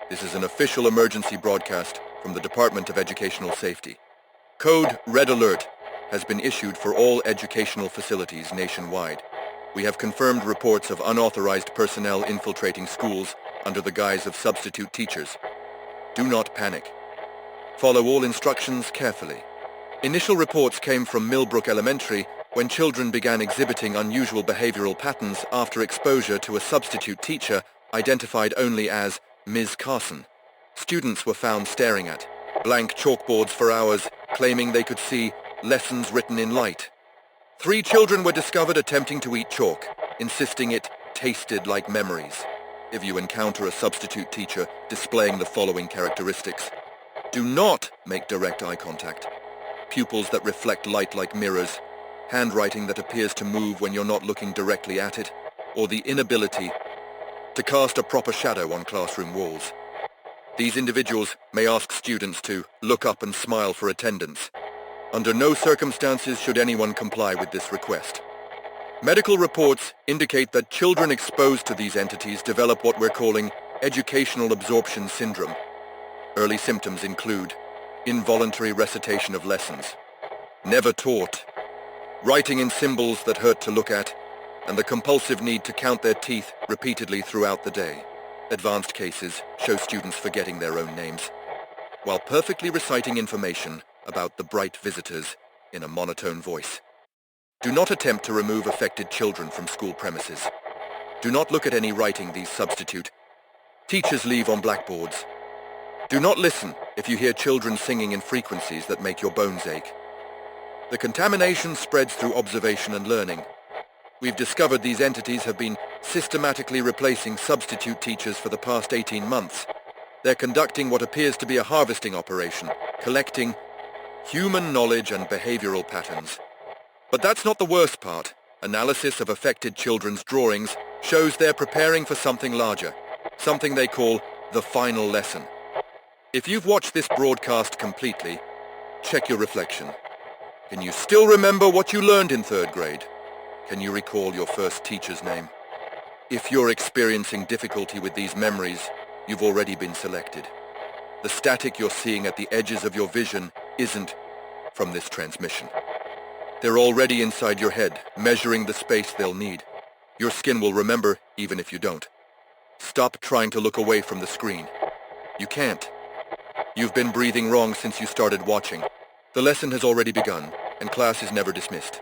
This is an official emergency broadcast from the Department of Educational Safety. Code Red Alert has been issued for all educational facilities nationwide. We have confirmed reports of unauthorized personnel infiltrating schools under the guise of substitute teachers. Do not panic. Follow all instructions carefully. Initial reports came from Millbrook Elementary when children began exhibiting unusual behavioral patterns after exposure to a substitute teacher identified only as Ms. Carson. Students were found staring at blank chalkboards for hours, claiming they could see lessons written in light. 3 children were discovered attempting to eat chalk, insisting it tasted like memories. If you encounter a substitute teacher displaying the following characteristics: do not make direct eye contact. Pupils that reflect light like mirrors, handwriting that appears to move when you're not looking directly at it, or the inability to cast a proper shadow on classroom walls. These individuals may ask students to look up and smile for attendance. Under no circumstances should anyone comply with this request. Medical reports indicate that children exposed to these entities develop what we're calling educational absorption syndrome. Early symptoms include involuntary recitation of lessons, never taught, writing in symbols that hurt to look at, and the compulsive need to count their teeth repeatedly throughout the day. Advanced cases show students forgetting their own names, while perfectly reciting information about the bright visitors in a monotone voice. Do not attempt to remove affected children from school premises. Do not look at any writing these substitute teachers leave on blackboards. Do not listen if you hear children singing in frequencies that make your bones ache. The contamination spreads through observation and learning. We've discovered these entities have been systematically replacing substitute teachers for the past 18 months. They're conducting what appears to be a harvesting operation, collecting human knowledge and behavioral patterns. But that's not the worst part. Analysis of affected children's drawings shows they're preparing for something larger, something they call the final lesson. If you've watched this broadcast completely, check your reflection. Can you still remember what you learned in 3rd grade? Can you recall your first teacher's name? If you're experiencing difficulty with these memories, you've already been selected. The static you're seeing at the edges of your vision isn't from this transmission. They're already inside your head, measuring the space they'll need. Your skin will remember even if you don't. Stop trying to look away from the screen. You can't. You've been breathing wrong since you started watching. The lesson has already begun, and class is never dismissed.